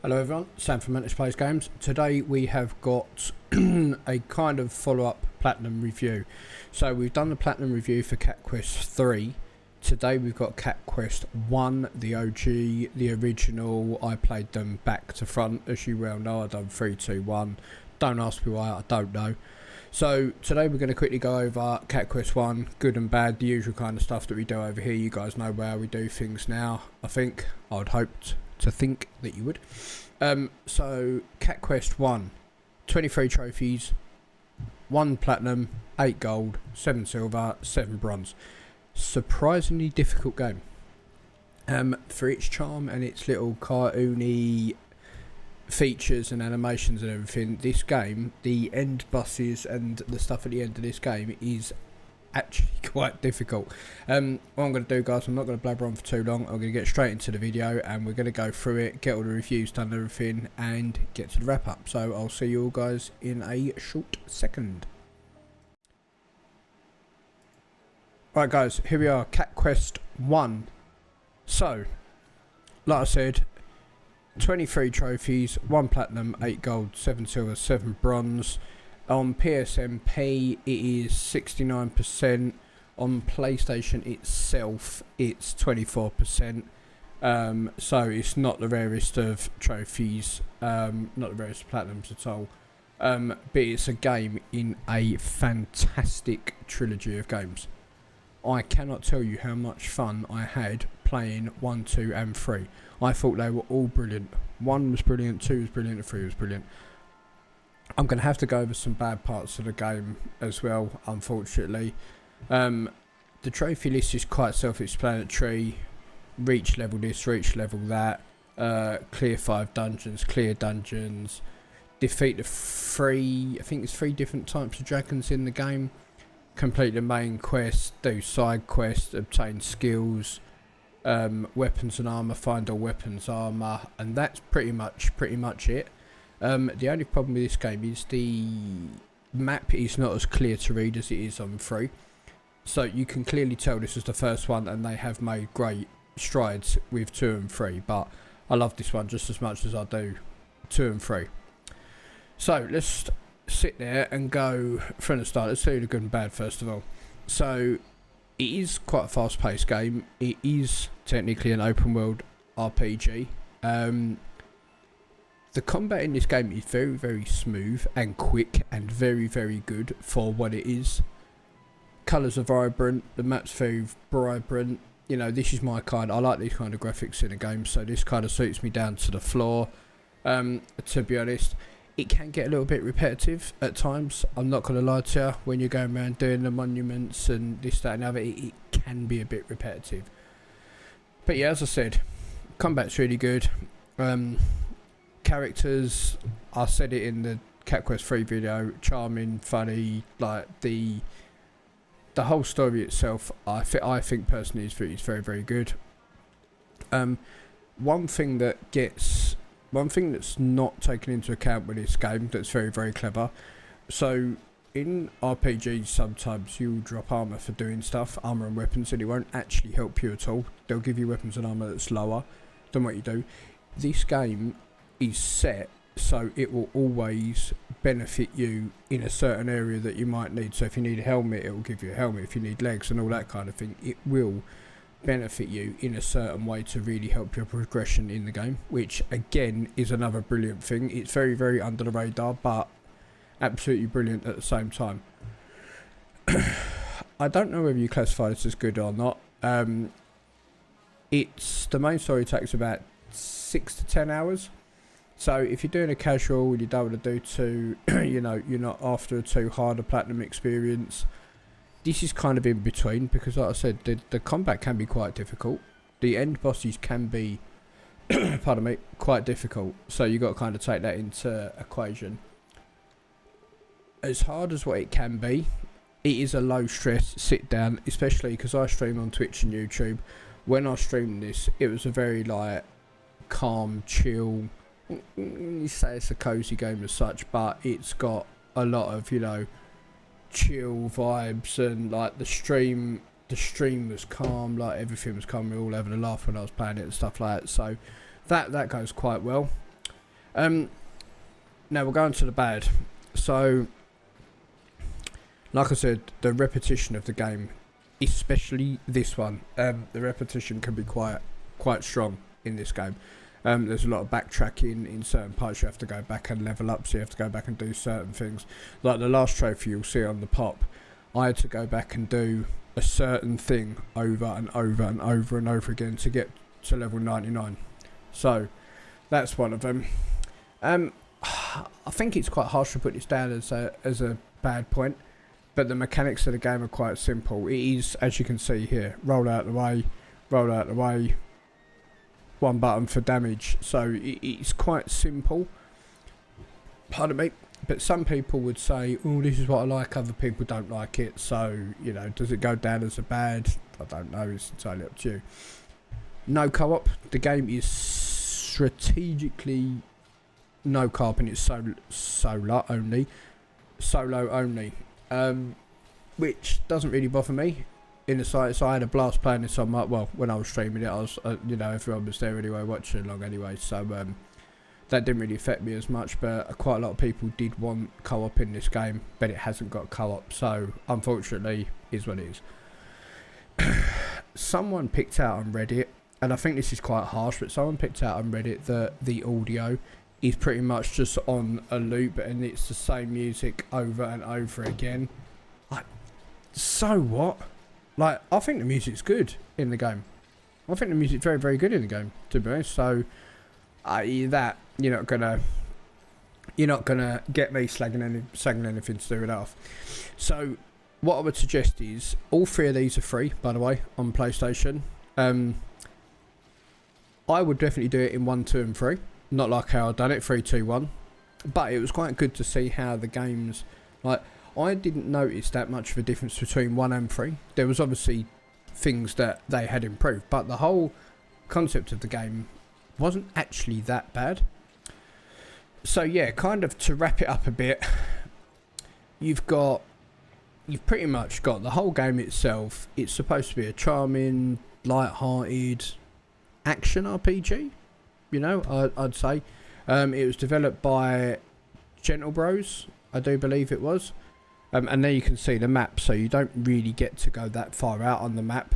Hello everyone, Sam from MantisPlaysGames. Today we have got a kind of follow-up Platinum review. So we've done the Platinum review for Cat Quest 3. Today we've got Cat Quest 1, the OG, the original. I played them back to front, as you well know. I've done 3, 2, 1. Don't ask me why, I don't know. So today we're going to quickly go over Cat Quest 1, good and bad, the usual kind of stuff that we do over here. You guys know where we do things now, I think. I would hope to think that you would. So Cat Quest 1, 23 trophies, 1 platinum, 8 gold, 7 silver, 7 bronze. Surprisingly difficult game. For its charm and its little cartoony features and animations and everything, this game, the end bosses and the stuff at the end of this game is actually quite difficult. What I'm going to do, guys, I'm not going to blabber on for too long. I'm going to get straight into the video and we're going to go through it, get all the reviews done and everything, and get to the wrap up. So I'll see you all guys in a short second. Right guys, here we are, Cat Quest 1. So, like I said, 23 trophies, 1 platinum, 8 gold, 7 silver, 7 bronze. On PSMP it is 69%, on PlayStation itself it's 24%, so it's not the rarest of trophies, not the rarest of platinums at all, but it's a game in a fantastic trilogy of games. I cannot tell you how much fun I had playing 1, 2 and 3. I thought they were all brilliant. 1 was brilliant, 2 was brilliant and 3 was brilliant. I'm going to have to go over some bad parts of the game as well, unfortunately. The trophy list is quite self-explanatory. Reach level this, reach level that. Clear 5 dungeons, clear dungeons. Defeat the 3, I think there's 3 different types of dragons in the game. Complete the main quest, do side quests, obtain skills. Weapons and armour, find all weapons armour. And that's pretty much it. The only problem with this game is the map is not as clear to read as it is on 3. So you can clearly tell this is the first one and they have made great strides with 2 and 3. But I love this one just as much as I do 2 and 3. So let's sit there and go from the start. Let's see the good and bad first of all. So it is quite a fast paced game. It is technically an open world RPG. The combat in this game is very, very smooth and quick and very, very good for what it is. Colours are vibrant, the map's very vibrant. You know, this is my kind. I like these kind of graphics in a game, so this kind of suits me down to the floor. To be honest, it can get a little bit repetitive at times. I'm not going to lie to you. When you're going around doing the monuments and this, that and the other, it can be a bit repetitive. But yeah, as I said, combat's really good. Characters, I said it in the Cat Quest 3 video, charming, funny, like the whole story itself, I think personally is very, very good. One thing that's not taken into account with this game that's very, very clever. So in RPGs sometimes you'll drop armour for doing stuff, armour and weapons, and it won't actually help you at all. They'll give you weapons and armour that's lower than what you do. This game is set so it will always benefit you in a certain area that you might need. So if you need a helmet, it will give you a helmet. If you need legs and all that kind of thing, it will benefit you in a certain way to really help your progression in the game, which again is another brilliant thing. It's very, very under the radar, but absolutely brilliant at the same time. I don't know whether you classify this as good or not. It's the main story takes about 6 to 10 hours. So if you're doing a casual and you don't want to do too, you know, you're not after a too hard a platinum experience, this is kind of in between, because like I said, the combat can be quite difficult. The end bosses can be, pardon me, quite difficult. So you've got to kind of take that into equation. As hard as what it can be, it is a low stress sit down, especially because I stream on Twitch and YouTube. When I streamed this, it was a very like calm, chill, you say it's a cozy game as such, but it's got a lot of, you know, chill vibes, and like the stream was calm, like everything was calm. We were all having a laugh when I was playing it and stuff like that, so that goes quite well. Now we're going to the bad. So, like I said, the repetition of the game, especially this one, the repetition can be quite strong in this game. There's a lot of backtracking in certain parts. You have to go back and level up, so you have to go back and do certain things. Like the last trophy you'll see on the pop, I had to go back and do a certain thing over and over and over and over again to get to level 99. So that's one of them. I think it's quite harsh to put this down as a bad point, but the mechanics of the game are quite simple. It is, as you can see here, roll out the way, one button for damage. So it's quite simple. Pardon me. But some people would say, oh, this is what I like, other people don't like it. So, you know, does it go down as a bad? I don't know, it's entirely up to you. No co-op. The game is strategically no co-op, and it's solo only. Which doesn't really bother me in the site. So I had a blast playing this on my, well, when I was streaming it, I was, you know, everyone was there anyway, watching along anyway. So, that didn't really affect me as much, but quite a lot of people did want co-op in this game, but it hasn't got co-op, so unfortunately is what it is. Someone picked out on Reddit, and I think this is quite harsh, but someone picked out on Reddit that the audio is pretty much just on a loop and it's the same music over and over again. Like, so what? Like, I think the music's good in the game. I think the music's very, very good in the game, to be honest, so that you're not gonna get me slagging anything to do with that off. So what I would suggest is all three of these are free, by the way, on PlayStation. I would definitely do it in 1, 2 and 3, not like how I've done it 3, 2, 1, but it was quite good to see how the games, like, I didn't notice that much of a difference between 1 and 3. There was obviously things that they had improved, but the whole concept of the game wasn't actually that bad. So yeah, kind of to wrap it up a bit, you've pretty much got the whole game itself. It's supposed to be a charming, light-hearted action RPG, you know, I'd say. It was developed by Gentle Bros, I do believe it was. And there you can see the map, so you don't really get to go that far out on the map.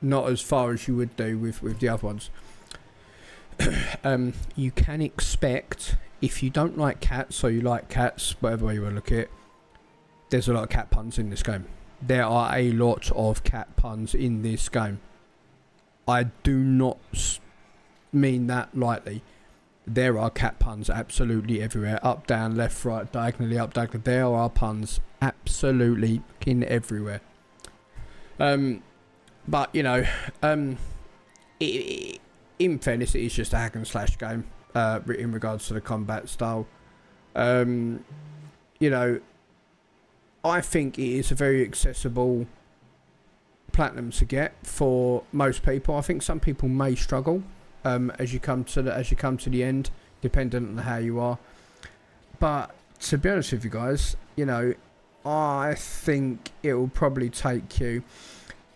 Not as far as you would do with the other ones. You can expect, if you don't like cats or you like cats, whatever way you want to look at it, there's a lot of cat puns in this game. There are a lot of cat puns in this game. I do not mean that lightly. There are cat puns absolutely everywhere. Up, down, left, right, diagonally, up, diagonally. There are puns absolutely everywhere. But, you know, in fairness, it is just a hack and slash game in regards to the combat style. You know, I think it is a very accessible platinum to get for most people. I think some people may struggle as you come to the end, depending on how you are. But to be honest with you guys, you know, I think it will probably take you.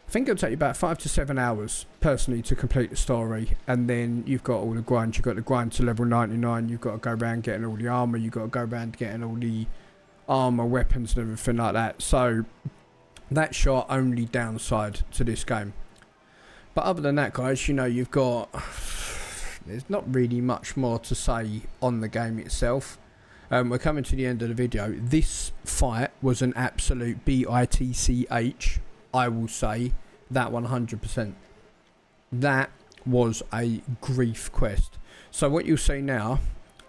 I think it'll take you about 5 to 7 hours, personally, to complete the story. And then you've got all the grind. You've got the grind to level 99. You've got to go around getting all the armour. You've got to go around getting all the armour, weapons and everything like that. So that's your only downside to this game. But other than that, guys, you know, you've got... There's not really much more to say on the game itself. We're coming to the end of the video. This fight was an absolute bitch, I will say. That 100%. That was a grief quest. So what you'll see now,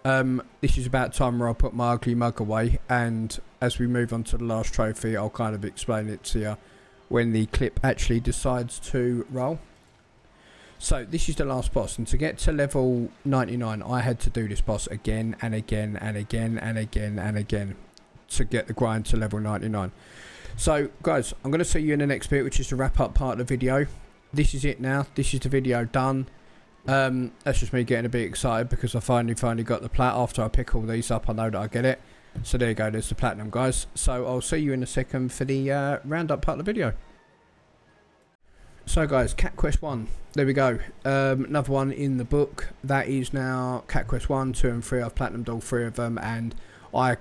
this is about time where I'll put my ugly mug away, and as we move on to the last trophy, I'll kind of explain it to you when the clip actually decides to roll. So this is the last boss, and to get to level 99 I had to do this boss again and again and again and again and again to get the grind to level 99. So guys, I'm going to see you in the next bit, which is the wrap up part of the video. This is it now. This is the video done. That's just me getting a bit excited because I finally got the plat. After I pick all these up, I know that I get it. So there you go, there's the platinum, guys. So I'll see you in a second for the roundup part of the video. So guys, Cat Quest 1, there we go, another one in the book. That is now Cat Quest 1, 2 and 3. I've platinumed all 3 of them and I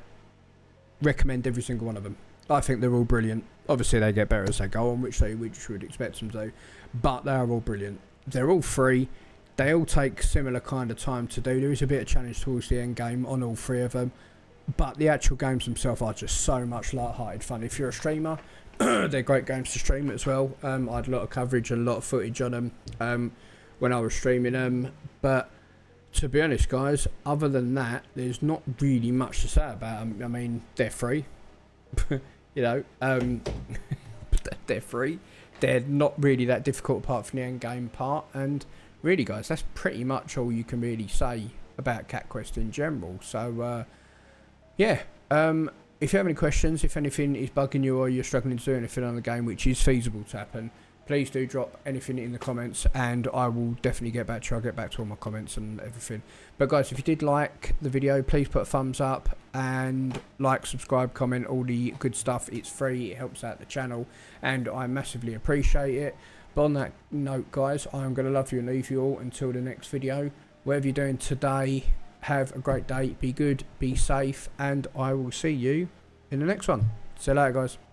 recommend every single one of them. I think they're all brilliant. Obviously they get better as they go on, which you would expect them to, but they are all brilliant. They're all free, they all take similar kind of time to do. There is a bit of challenge towards the end game on all 3 of them, but the actual games themselves are just so much light-hearted fun. If you're a streamer, they're great games to stream as well. I had a lot of coverage and a lot of footage on them when I was streaming them. But to be honest, guys, other than that, there's not really much to say about them. I mean, they're free. You know, they're free. They're not really that difficult apart from the end game part. And really, guys, that's pretty much all you can really say about Cat Quest in general. So, yeah. If you have any questions, if anything is bugging you or you're struggling to do anything on the game which is feasible to happen, please do drop anything in the comments and I will definitely get back to you. I'll get back to all my comments and everything. But guys, if you did like the video, please put a thumbs up and like, subscribe, comment, all the good stuff. It's free, it helps out the channel and I massively appreciate it. But on that note, guys, I'm going to love you and leave you all until the next video. Whatever you're doing today, have a great day, be good, be safe, and I will see you in the next one. See you later, guys.